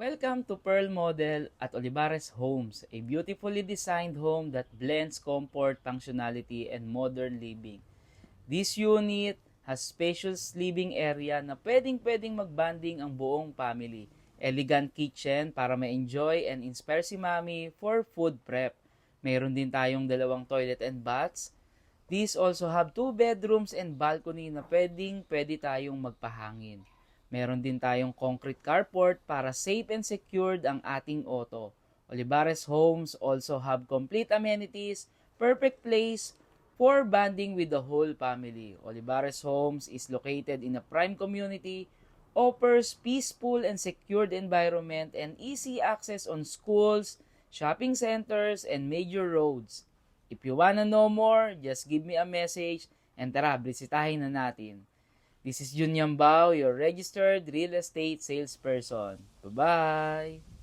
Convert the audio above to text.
Welcome to Pearl Model at Olivares Homes, a beautifully designed home that blends comfort, functionality, and modern living. This unit has spacious living area na pwedeng magbanding ang buong family. Elegant kitchen para ma-enjoy and inspire si mami for food prep. Mayroon din tayong dalawang toilet and baths. These also have 2 bedrooms and balcony na pwede tayong magpahangin. Meron din tayong concrete carport para safe and secured ang ating auto. Olivares Homes also have complete amenities, perfect place for bonding with the whole family. Olivares Homes is located in a prime community, offers peaceful and secured environment and easy access on schools, shopping centers, and major roads. If you wanna know more, just give me a message and tara, bisitahin na natin. This is Jun Yambao, your registered real estate salesperson. Bye-bye!